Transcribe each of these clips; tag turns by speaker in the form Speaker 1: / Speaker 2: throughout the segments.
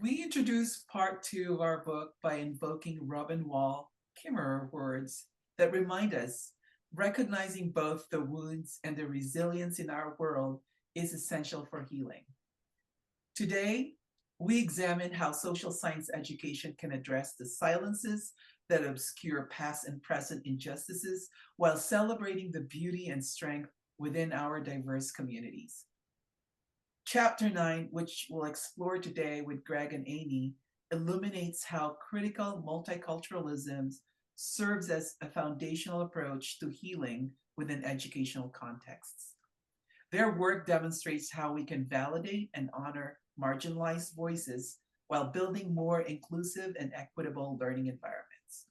Speaker 1: We introduce part two of our book by invoking Robin Wall Kimmerer words that remind us recognizing both the wounds and the resilience in our world is essential for healing. Today, we examine how social science education can address the silences that obscure past and present injustices while celebrating the beauty and strength within our diverse communities. Chapter 9, which we'll explore today with Greg and Amy, illuminates how critical multiculturalism serves as a foundational approach to healing within educational contexts. Their work demonstrates how we can validate and honor marginalized voices while building more inclusive and equitable learning environments.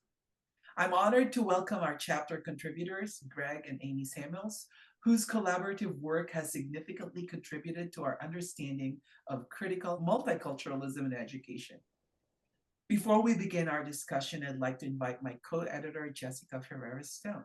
Speaker 1: I'm honored to welcome our chapter contributors, Greg and Amy Samuels, whose collaborative work has significantly contributed to our understanding of critical multiculturalism in education. Before we begin our discussion, I'd like to invite my co-editor, Jessica Ferreira-Stone.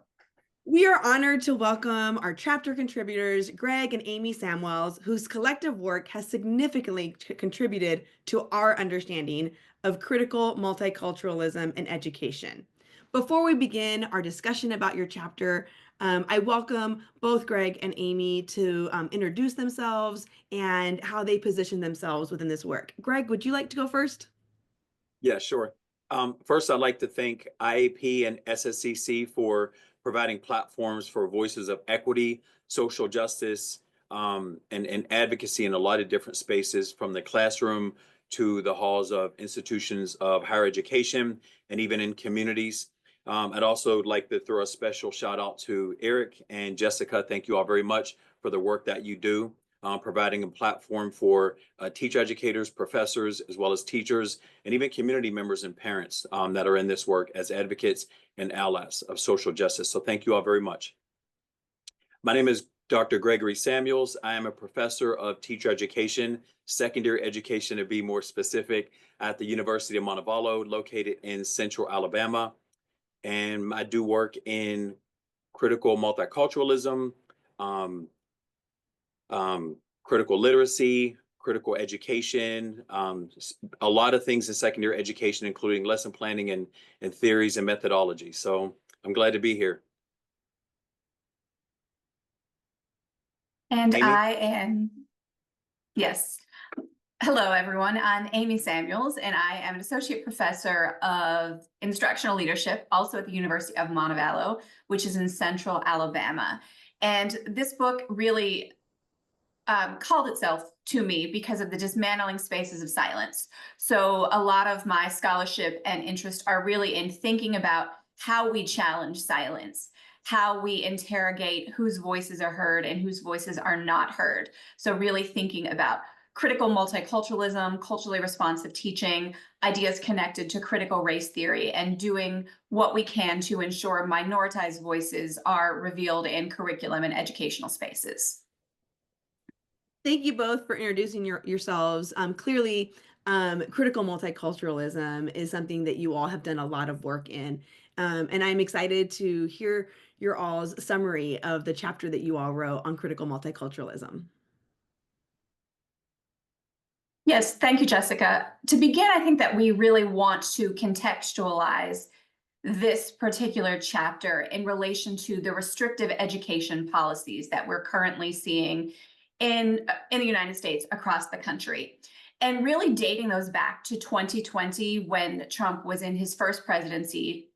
Speaker 2: We are honored to welcome our chapter contributors, Greg and Amy Samwells, whose collective work has significantly contributed to our understanding of critical multiculturalism in education. Before we begin our discussion about your chapter, I welcome both Greg and Amy to introduce themselves and how they position themselves within this work. Greg, would you like to go first?
Speaker 3: Yeah, sure. First, I'd like to thank IAP and SSCC for providing platforms for voices of equity, social justice, and advocacy in a lot of different spaces, from the classroom to the halls of institutions of higher education and even in communities. I'd also like to throw a special shout out to Eric and Jessica. Thank you all very much for the work that you do, providing a platform for teacher educators, professors, as well as teachers, and even community members and parents that are in this work as advocates and allies of social justice. So thank you all very much. My name is Dr. Gregory Samuels. I am a professor of teacher education, secondary education to be more specific, at the University of Montevallo, located in Central Alabama. And I do work in critical multiculturalism, critical literacy, critical education, a lot of things in secondary education, including lesson planning and theories and methodology. So I'm glad to be here.
Speaker 4: And
Speaker 3: Amy?
Speaker 4: Yes. Hello, everyone. I'm Amy Samuels, and I am an associate professor of instructional leadership, also at the University of Montevallo, which is in Central Alabama. And this book really called itself to me because of the dismantling spaces of silence. So a lot of my scholarship and interest are really in thinking about how we challenge silence, how we interrogate whose voices are heard and whose voices are not heard. So really thinking about critical multiculturalism, culturally responsive teaching, ideas connected to critical race theory, and doing what we can to ensure minoritized voices are revealed in curriculum and educational spaces.
Speaker 2: Thank you both for introducing yourselves. Clearly, critical multiculturalism is something that you all have done a lot of work in. And I'm excited to hear your all's summary of the chapter that you all wrote on critical multiculturalism.
Speaker 4: Yes, thank you, Jessica. To begin, I think that we really want to contextualize this particular chapter in relation to the restrictive education policies that we're currently seeing in the United States across the country. And really dating those back to 2020, when Trump was in his first presidency,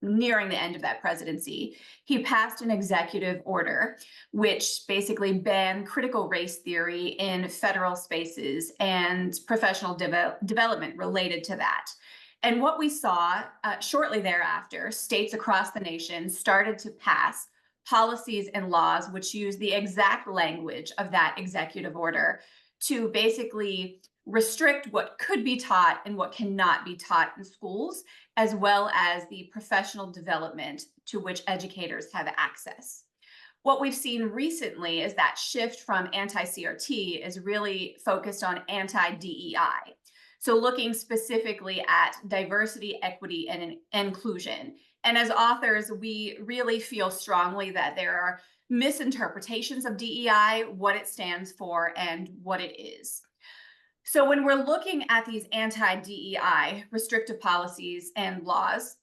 Speaker 4: nearing the end of that presidency, he passed an executive order which basically banned critical race theory in federal spaces and professional development related to that. And what we saw shortly thereafter, states across the nation started to pass policies and laws which use the exact language of that executive order to basically restrict what could be taught and what cannot be taught in schools, as well as the professional development to which educators have access. What we've seen recently is that shift from anti-CRT is really focused on anti-DEI. So looking specifically at diversity, equity, and inclusion. And as authors, we really feel strongly that there are misinterpretations of DEI, what it stands for, and what it is. So when we're looking at these anti-DEI restrictive policies and laws,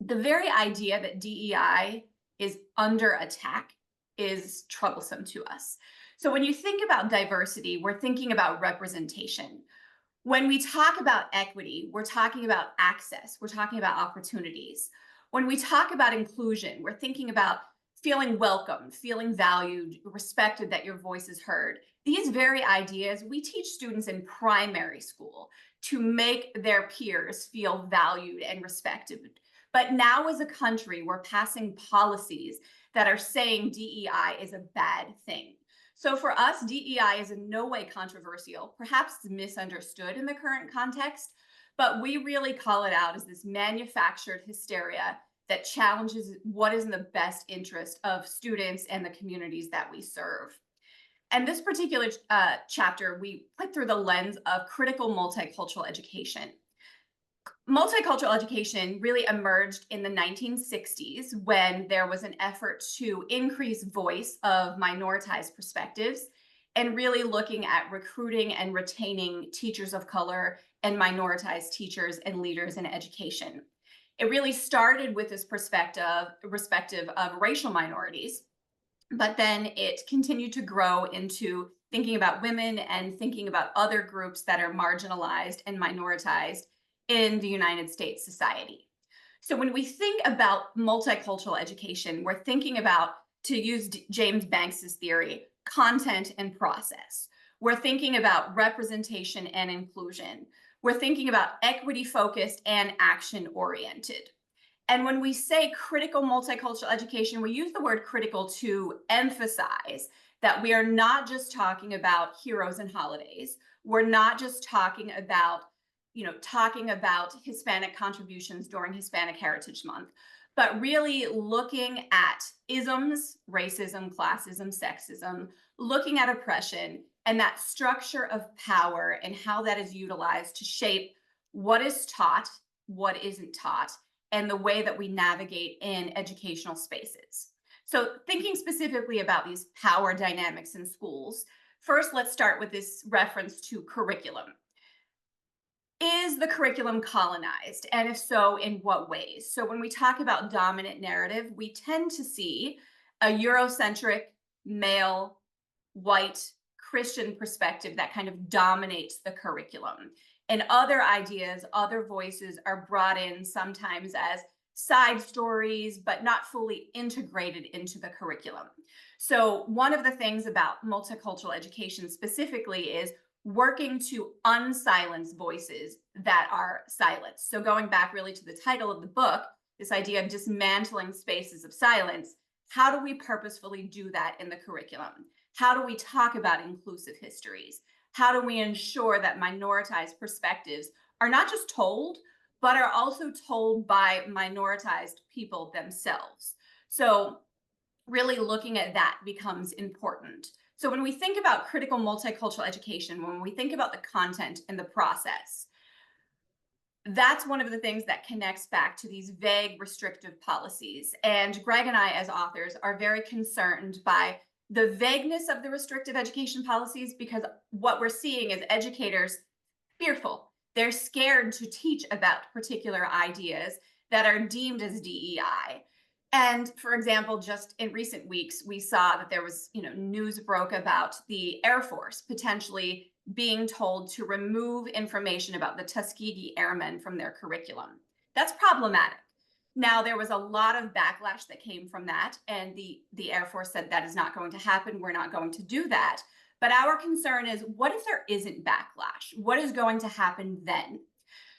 Speaker 4: the very idea that DEI is under attack is troublesome to us. So when you think about diversity, we're thinking about representation. When we talk about equity, we're talking about access, we're talking about opportunities. When we talk about inclusion, we're thinking about feeling welcome, feeling valued, respected, that your voice is heard. These very ideas we teach students in primary school to make their peers feel valued and respected. But now as a country, we're passing policies that are saying DEI is a bad thing. So for us, DEI is in no way controversial, perhaps misunderstood in the current context, but we really call it out as this manufactured hysteria that challenges what is in the best interest of students and the communities that we serve. And this particular chapter, we put through the lens of critical multicultural education. Multicultural education really emerged in the 1960s when there was an effort to increase voice of minoritized perspectives and really looking at recruiting and retaining teachers of color and minoritized teachers and leaders in education. It really started with this perspective of racial minorities, but then it continued to grow into thinking about women and thinking about other groups that are marginalized and minoritized in the United States society. So when we think about multicultural education, we're thinking about, to use James Banks's theory, content and process. We're thinking about representation and inclusion. We're thinking about equity focused and action oriented. And when we say critical multicultural education, we use the word critical to emphasize that we are not just talking about heroes and holidays. We're not just talking about Hispanic contributions during Hispanic Heritage Month, but really looking at isms, racism, classism, sexism, looking at oppression and that structure of power and how that is utilized to shape what is taught, what isn't taught, and the way that we navigate in educational spaces. So thinking specifically about these power dynamics in schools, first, let's start with this reference to curriculum. Is the curriculum colonized? And if so, in what ways? So when we talk about dominant narrative, we tend to see a Eurocentric, male, white, Christian perspective that kind of dominates the curriculum. And other ideas, other voices are brought in sometimes as side stories, but not fully integrated into the curriculum. So one of the things about multicultural education specifically is working to unsilence voices that are silenced. So going back really to the title of the book, this idea of dismantling spaces of silence, how do we purposefully do that in the curriculum? How do we talk about inclusive histories? How do we ensure that minoritized perspectives are not just told, but are also told by minoritized people themselves? So really looking at that becomes important. So when we think about critical multicultural education, when we think about the content and the process, that's one of the things that connects back to these vague restrictive policies. And Greg and I, as authors, are very concerned by the vagueness of the restrictive education policies, because what we're seeing is educators fearful. They're scared to teach about particular ideas that are deemed as DEI. And for example, just in recent weeks, we saw that there was, news broke about the Air Force potentially being told to remove information about the Tuskegee Airmen from their curriculum. That's problematic. Now, there was a lot of backlash that came from that, and the Air Force said that is not going to happen. We're not going to do that. But our concern is, what if there isn't backlash? What is going to happen then?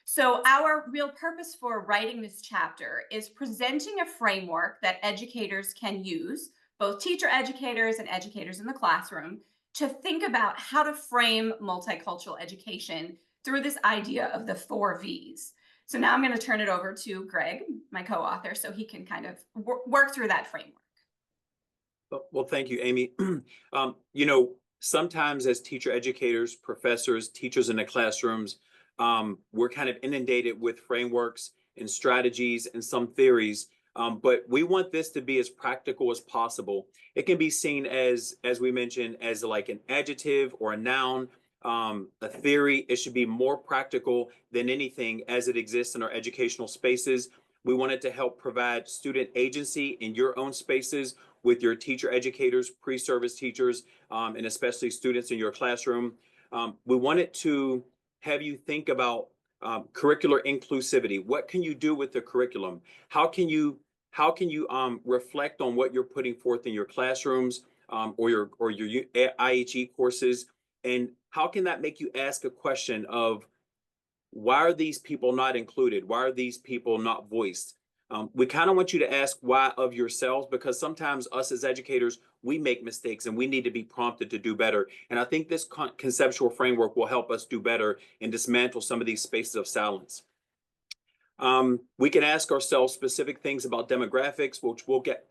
Speaker 4: So our real purpose for writing this chapter is presenting a framework that educators can use, both teacher educators and educators in the classroom, to think about how to frame multicultural education through this idea of the 4 V's. So now I'm going to turn it over to Greg, my co-author, so he can kind of work through that framework.
Speaker 3: Well, thank you, Amy. Sometimes as teacher educators, professors, teachers in the classrooms, we're kind of inundated with frameworks and strategies and some theories, but we want this to be as practical as possible. It can be seen as we mentioned, as like an adjective or a noun, a theory. It should be more practical than anything as it exists in our educational spaces. We wanted to help provide student agency in your own spaces with your teacher educators, pre-service teachers, and especially students in your classroom. We wanted to have you think about curricular inclusivity. What can you do with the curriculum? How can you reflect on what you're putting forth in your classrooms or your IHE courses, and how can that make you ask a question of why are these people not included? Why are these people not voiced? We kind of want you to ask why of yourselves, because sometimes us as educators, we make mistakes and we need to be prompted to do better. And I think this conceptual framework will help us do better and dismantle some of these spaces of silence. We can ask ourselves specific things about demographics, which we'll get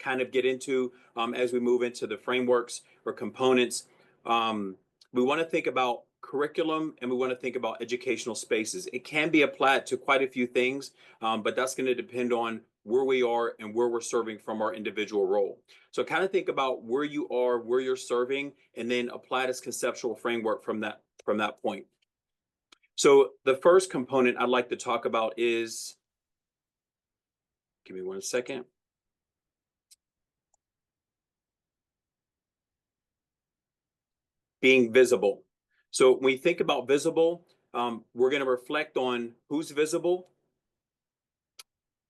Speaker 3: into as we move into the frameworks or components. We want to think about curriculum and we want to think about educational spaces. It can be applied to quite a few things, but that's going to depend on where we are and where we're serving from our individual role. So kind of think about where you are, where you're serving, and then apply this conceptual framework from that point. So the first component I'd like to talk about is, give me 1 second. Being visible. So when we think about visible, we're going to reflect on who's visible,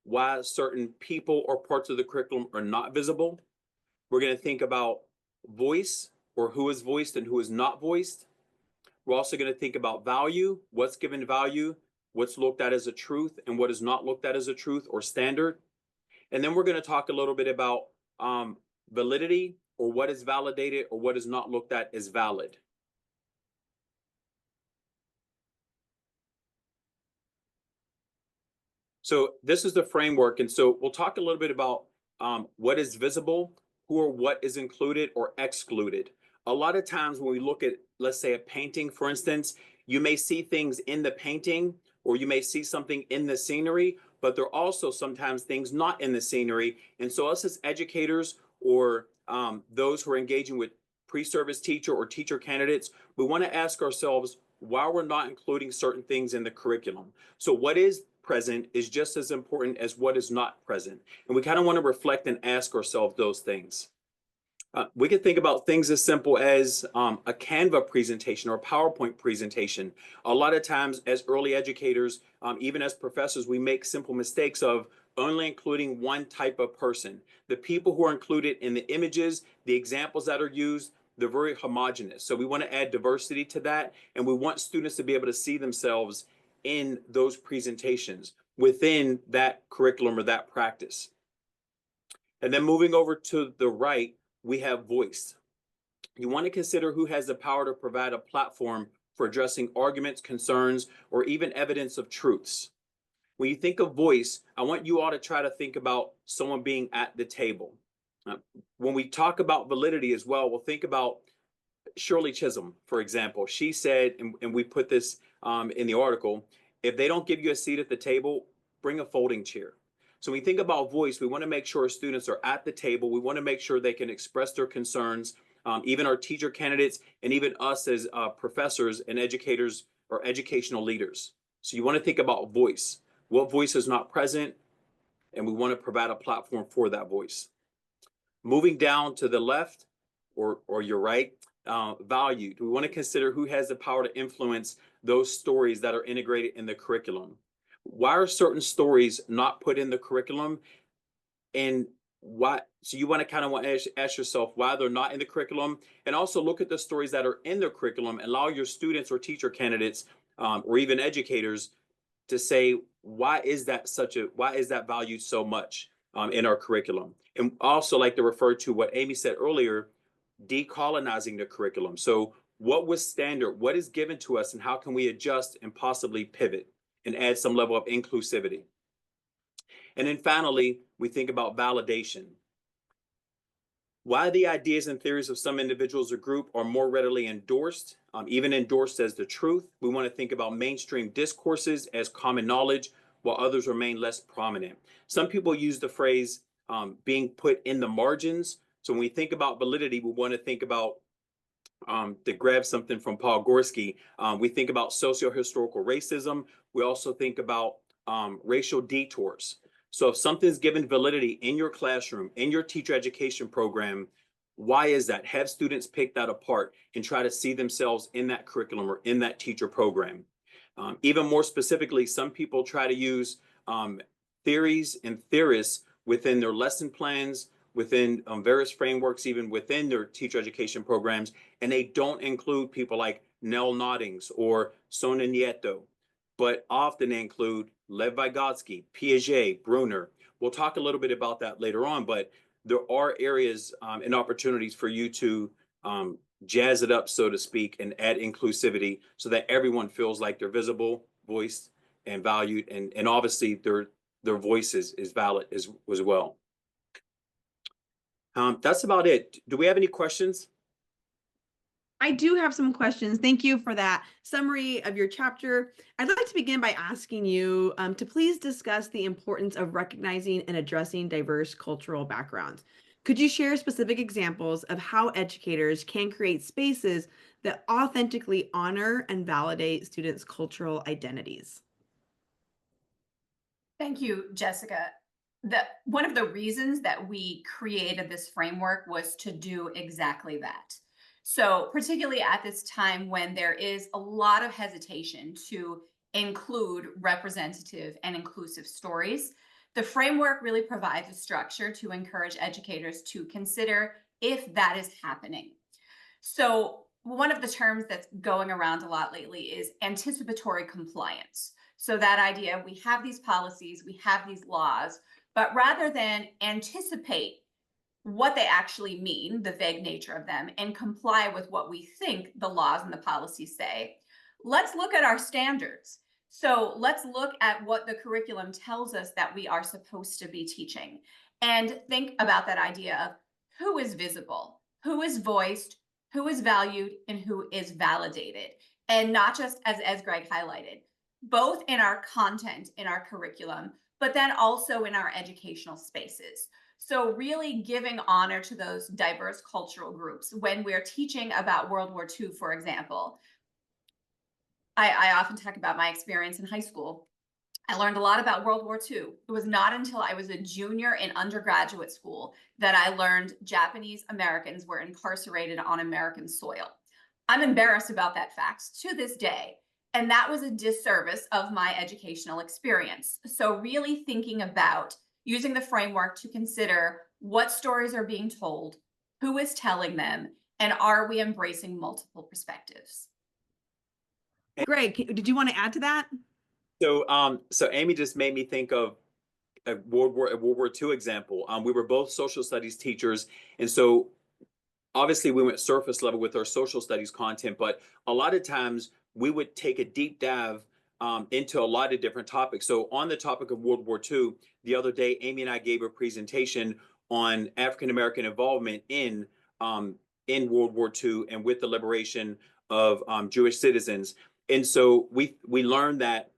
Speaker 3: why certain people or parts of the curriculum are not visible. We're going to think about voice, or who is voiced and who is not voiced. We're also going to think about value, what's given value, what's looked at as a truth, and what is not looked at as a truth or standard. And then we're going to talk a little bit about validity, or what is validated or what is not looked at as valid. So this is the framework. And so we'll talk a little bit about what is visible, who or what is included or excluded. A lot of times when we look at, let's say, a painting, for instance, you may see things in the painting or you may see something in the scenery, but there are also sometimes things not in the scenery. And so us as educators or those who are engaging with pre-service teacher or teacher candidates, we want to ask ourselves why we're not including certain things in the curriculum. So what is present is just as important as what is not present. And we kind of want to reflect and ask ourselves those things. We can think about things as simple as a Canva presentation or a PowerPoint presentation. A lot of times as early educators, even as professors, we make simple mistakes of only including one type of person. The people who are included in the images, the examples that are used, they're very homogeneous. So we want to add diversity to that, and we want students to be able to see themselves in those presentations within that curriculum or that practice. And then moving over to the right, we have voice. You want to consider who has the power to provide a platform for addressing arguments, concerns, or even evidence of truths. When you think of voice, I want you all to try to think about someone being at the table. When we talk about validity as well, we'll think about Shirley Chisholm, for example. She said, and we put this in the article, if they don't give you a seat at the table, bring a folding chair. So when we think about voice, we want to make sure students are at the table. We want to make sure they can express their concerns, even our teacher candidates, and even us as professors and educators or educational leaders. So you want to think about voice. What voice is not present? And we want to provide a platform for that voice. Moving down to the left or your right, valued. We want to consider who has the power to influence those stories that are integrated in the curriculum. Why are certain stories not put in the curriculum, and why? So you want to kind of ask yourself why they're not in the curriculum, and also look at the stories that are in the curriculum and allow your students or teacher candidates or even educators to say, why is that valued so much in our curriculum? And also like to refer to what Amy said earlier, decolonizing the curriculum. So what was standard, what is given to us, and how can we adjust and possibly pivot and add some level of inclusivity? And then finally, we think about validation. Why the ideas and theories of some individuals or group are more readily endorsed, even endorsed as the truth. We want to think about mainstream discourses as common knowledge, while others remain less prominent. Some people use the phrase being put in the margins. So when we think about validity, we want to think about to grab something from Paul Gorski, we think about socio-historical racism. We also think about racial detours. So if something's given validity in your classroom, in your teacher education program, why is that? Have students pick that apart and try to see themselves in that curriculum or in that teacher program. Even more specifically, some people try to use theories and theorists within their lesson plans, within various frameworks, even within their teacher education programs, and they don't include people like Nell Noddings or Sona Nieto, but often they include Lev Vygotsky, Piaget, Brunner. We'll talk a little bit about that later on, but there are areas and opportunities for you to jazz it up, so to speak, and add inclusivity so that everyone feels like they're visible, voiced, and valued, and obviously their voice is valid as well. That's about it. Do we have any questions?
Speaker 2: I do have some questions. Thank you for that summary of your chapter. I'd like to begin by asking you to please discuss the importance of recognizing and addressing diverse cultural backgrounds. Could you share specific examples of how educators can create spaces that authentically honor and validate students' cultural identities?
Speaker 4: Thank you, Jessica. One of the reasons that we created this framework was to do exactly that. So particularly at this time when there is a lot of hesitation to include representative and inclusive stories, the framework really provides a structure to encourage educators to consider if that is happening. So one of the terms that's going around a lot lately is anticipatory compliance. So that idea, we have these policies, we have these laws, but rather than anticipate what they actually mean, the vague nature of them, and comply with what we think the laws and the policies say, let's look at our standards. So let's look at what the curriculum tells us that we are supposed to be teaching and think about that idea of who is visible, who is voiced, who is valued, and who is validated. And not just as Greg highlighted, both in our content, in our curriculum, but then also in our educational spaces. So really giving honor to those diverse cultural groups. When we're teaching about World War II, for example, I often talk about my experience in high school. I learned a lot about World War II. It was not until I was a junior in undergraduate school that I learned Japanese Americans were incarcerated on American soil. I'm embarrassed about that fact to this day. And that was a disservice of my educational experience. So really thinking about using the framework to consider what stories are being told, who is telling them, and are we embracing multiple perspectives?
Speaker 2: Greg, did you want to add to that?
Speaker 3: So Amy just made me think of a World War II example. We were both social studies teachers, and so obviously we went surface level with our social studies content, but a lot of times we would take a deep dive into a lot of different topics. So on the topic of World War II, the other day, Amy and I gave a presentation on African American involvement in World War II and with the liberation of Jewish citizens. And so we learned that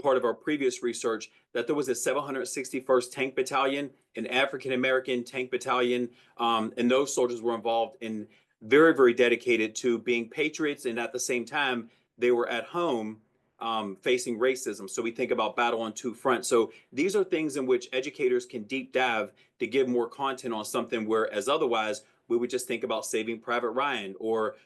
Speaker 3: part of our previous research that there was a 761st Tank Battalion, an African American tank battalion, and those soldiers were involved in very, very dedicated to being patriots, and at the same time, they were at home facing racism. So we think about battle on two fronts. So these are things in which educators can deep dive to give more content on something, whereas otherwise we would just think about Saving Private Ryan or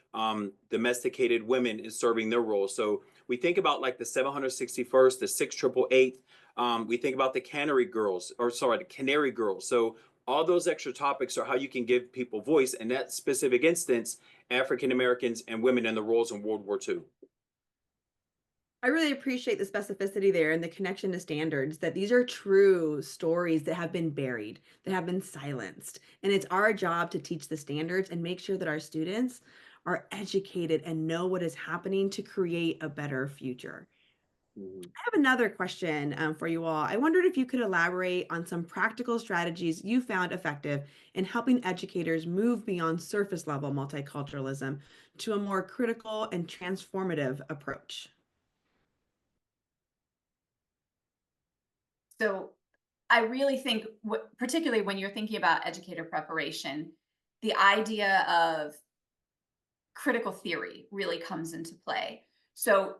Speaker 3: domesticated women in serving their roles. So we think about like the 761st, the 688th. We think about the Canary Girls, the Canary Girls. So all those extra topics are how you can give people voice. In that specific instance, African Americans and women in the roles in World War II.
Speaker 2: I really appreciate the specificity there and the connection to standards, that these are true stories that have been buried, that have been silenced. And it's our job to teach the standards and make sure that our students are educated and know what is happening to create a better future. I have another question for you all. I wondered if you could elaborate on some practical strategies you found effective in helping educators move beyond surface level multiculturalism to a more critical and transformative approach.
Speaker 4: So I really think, particularly when you're thinking about educator preparation, the idea of critical theory really comes into play. So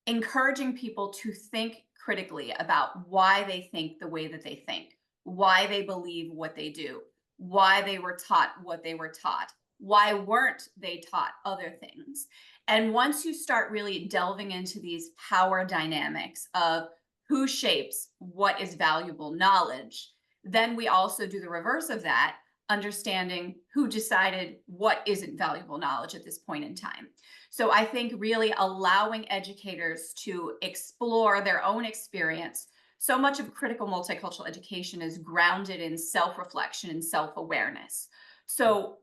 Speaker 4: encouraging people to think critically about why they think the way that they think, why they believe what they do, why they were taught what they were taught, why weren't they taught other things. And once you start really delving into these power dynamics of who shapes what is valuable knowledge, then we also do the reverse of that, understanding who decided what isn't valuable knowledge at this point in time. So I think really allowing educators to explore their own experience. So much of critical multicultural education is grounded in self-reflection and self-awareness. So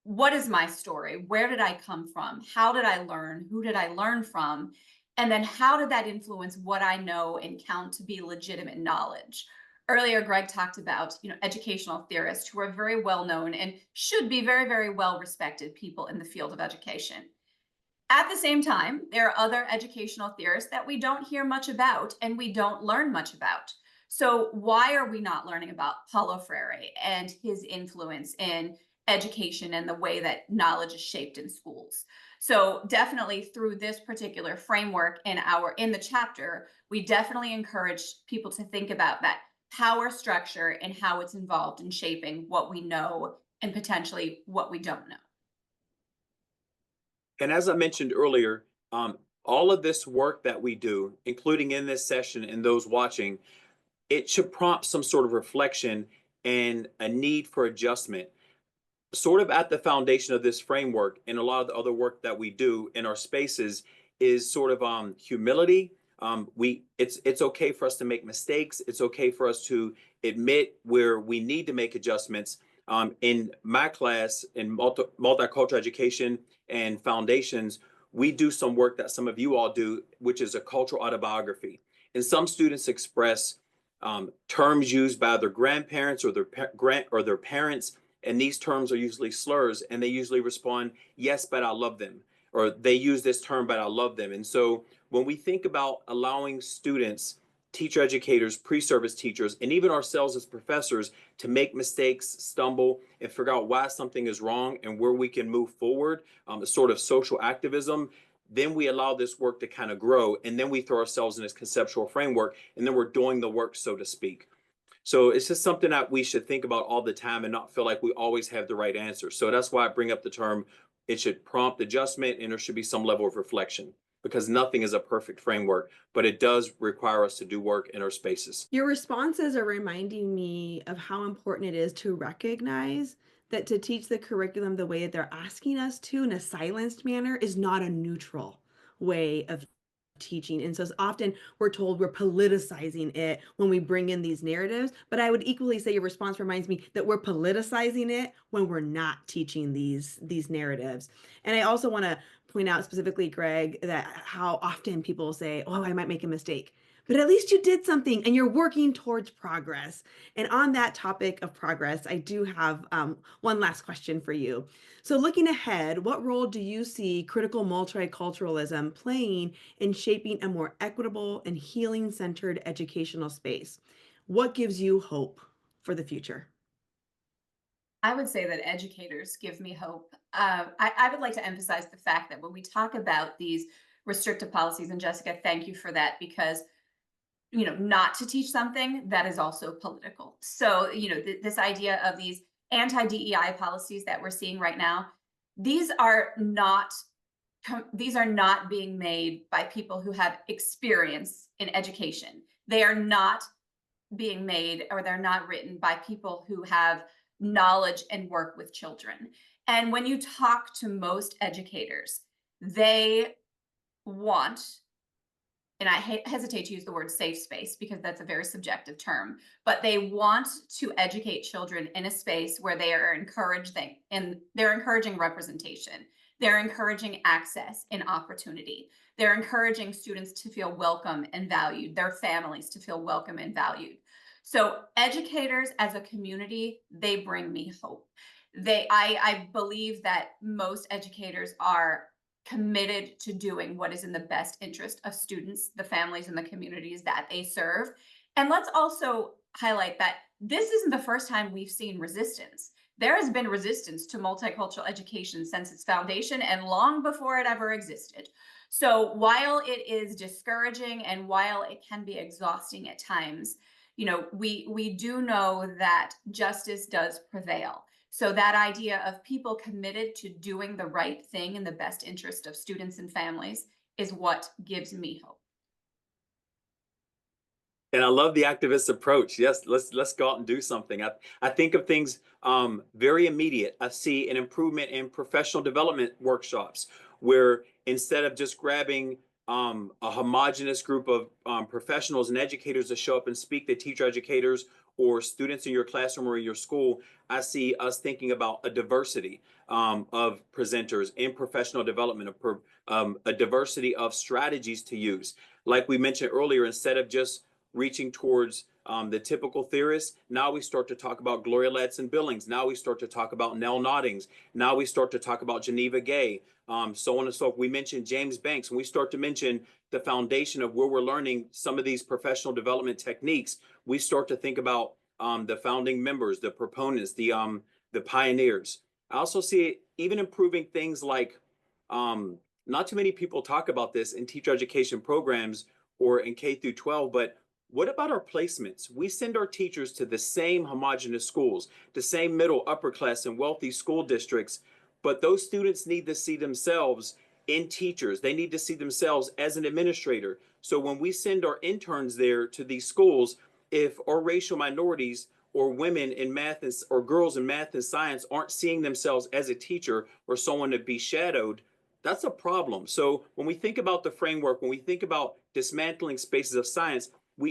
Speaker 4: what is my story? Where did I come from? How did I learn? Who did I learn from? And then how did that influence what I know and count to be legitimate knowledge? Earlier, Greg talked about, educational theorists who are very well known and should be very, very well respected people in the field of education. At the same time, there are other educational theorists that we don't hear much about and we don't learn much about. So why are we not learning about Paulo Freire and his influence in education and the way that knowledge is shaped in schools? So definitely through this particular framework in the chapter, we definitely encourage people to think about that power structure and how it's involved in shaping what we know and potentially what we don't know.
Speaker 3: And as I mentioned earlier, all of this work that we do, including in this session and those watching, it should prompt some sort of reflection and a need for adjustment. Sort of at the foundation of this framework and a lot of the other work that we do in our spaces is sort of humility. It's okay for us to make mistakes. It's okay for us to admit where we need to make adjustments. In my class in multicultural education and foundations, we do some work that some of you all do, which is a cultural autobiography. And some students express terms used by their grandparents or their parents, and these terms are usually slurs, and they usually respond, "Yes, but I love them," or "They use this term, but I love them." And so when we think about allowing students, teacher educators, pre-service teachers, and even ourselves as professors to make mistakes, stumble, and figure out why something is wrong and where we can move forward, a sort of social activism, then we allow this work to kind of grow, and then we throw ourselves in this conceptual framework, and then we're doing the work, so to speak. So it's just something that we should think about all the time and not feel like we always have the right answer. So that's why I bring up the term, it should prompt adjustment and there should be some level of reflection, because nothing is a perfect framework, but it does require us to do work in our spaces.
Speaker 2: Your responses are reminding me of how important it is to recognize that to teach the curriculum the way that they're asking us to in a silenced manner is not a neutral way of teaching. And so often we're told we're politicizing it when we bring in these narratives. But I would equally say your response reminds me that we're politicizing it when we're not teaching these narratives. And I also want to point out specifically, Greg, that how often people say, "Oh, I might make a mistake." But at least you did something and you're working towards progress. And on that topic of progress, I do have one last question for you. So looking ahead, what role do you see critical multiculturalism playing in shaping a more equitable and healing-centered educational space? What gives you hope for the future?
Speaker 4: I would say that educators give me hope. I would like to emphasize the fact that when we talk about these restrictive policies, and Jessica, thank you for that, because not to teach something that is also political. So, this idea of these anti-DEI policies that we're seeing right now, these are not being made by people who have experience in education. They are not being made, or they're not written by people who have knowledge and work with children. And when you talk to most educators, they want, and I hesitate to use the word safe space because that's a very subjective term, but they want to educate children in a space where they are encouraging, and they're encouraging representation. They're encouraging access and opportunity. They're encouraging students to feel welcome and valued, their families to feel welcome and valued. So educators as a community, they bring me hope. I believe that most educators are committed to doing what is in the best interest of students, the families, and the communities that they serve. And let's also highlight that this isn't the first time we've seen resistance. there has been resistance to multicultural education since its foundation and long before it ever existed. So while it is discouraging and while it can be exhausting at times, we do know that justice does prevail. So that idea of people committed to doing the right thing in the best interest of students and families is what gives me hope.
Speaker 3: And I love the activist approach. Yes, let's go out and do something. I think of things very immediate. I see an improvement in professional development workshops where instead of just grabbing a homogenous group of professionals and educators to show up and speak, the teacher educators or students in your classroom or in your school, I see us thinking about a diversity of presenters in professional development, a diversity of strategies to use. Like we mentioned earlier, instead of just reaching towards the typical theorists. Now we start to talk about Gloria Ladson-Billings. Now we start to talk about Nell Noddings. Now we start to talk about Geneva Gay, so on and so forth. We mentioned James Banks. When we start to mention the foundation of where we're learning some of these professional development techniques, we start to think about the founding members, the proponents, the pioneers. I also see it even improving things like, not too many people talk about this in teacher education programs or in K through 12, but what about our placements? We send our teachers to the same homogenous schools, the same middle, upper class, and wealthy school districts, but those students need to see themselves in teachers. They need to see themselves as an administrator. So when we send our interns there to these schools, if our racial minorities or women in math or girls in math and science aren't seeing themselves as a teacher or someone to be shadowed, that's a problem. So when we think about the framework, when we think about dismantling spaces of science,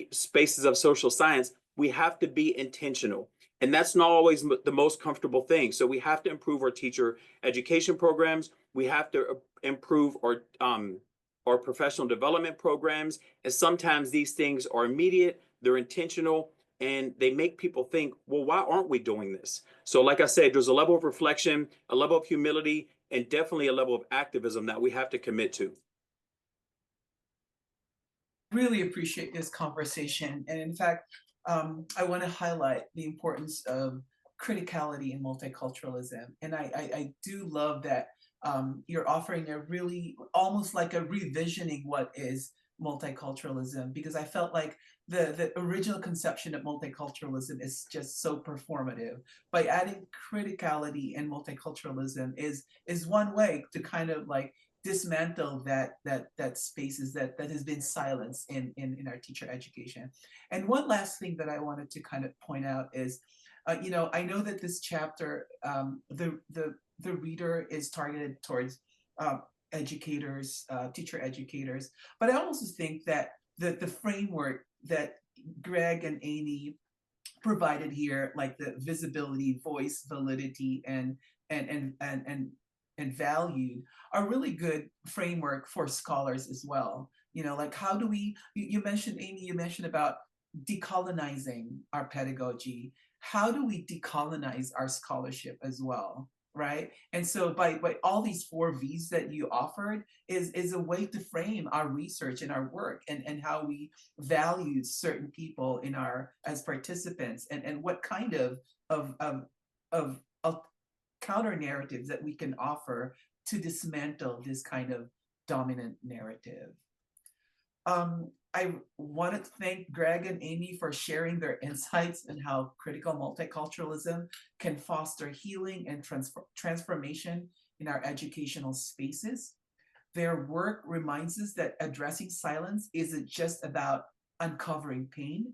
Speaker 3: spaces of social science, we have to be intentional. And that's not always the most comfortable thing. So we have to improve our teacher education programs. We have to improve our professional development programs. And sometimes these things are immediate, they're intentional, and they make people think, well, why aren't we doing this? So like I said, there's a level of reflection, a level of humility, and definitely a level of activism that we have to commit to.
Speaker 1: Really appreciate this conversation. And in fact, I want to highlight the importance of criticality in multiculturalism. And I do love that you're offering a really almost like a revisioning what is multiculturalism, because I felt like the original conception of multiculturalism is just so performative. By adding criticality and multiculturalism is one way to kind of like dismantle that spaces that has been silenced in our teacher education. And one last thing that I wanted to kind of point out is, I know that this chapter, the reader is targeted towards educators, teacher educators, but I also think that the framework that Greg and Amy provided here, like the visibility, voice, validity, and valued, are really good framework for scholars as well. Like how do you mentioned, Amy, you mentioned about decolonizing our pedagogy. How do we decolonize our scholarship as well? Right. And so by all these 4 V's that you offered is a way to frame our research and our work, and how we value certain people in as participants, and what kind of counter narratives that we can offer to dismantle this kind of dominant narrative. I wanted to thank Greg and Amy for sharing their insights on how critical multiculturalism can foster healing and transformation in our educational spaces. Their work reminds us that addressing silence isn't just about uncovering pain.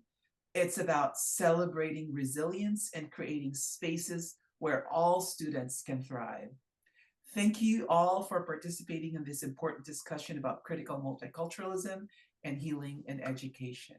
Speaker 1: It's about celebrating resilience and creating spaces where all students can thrive. Thank you all for participating in this important discussion about critical multiculturalism and healing in education.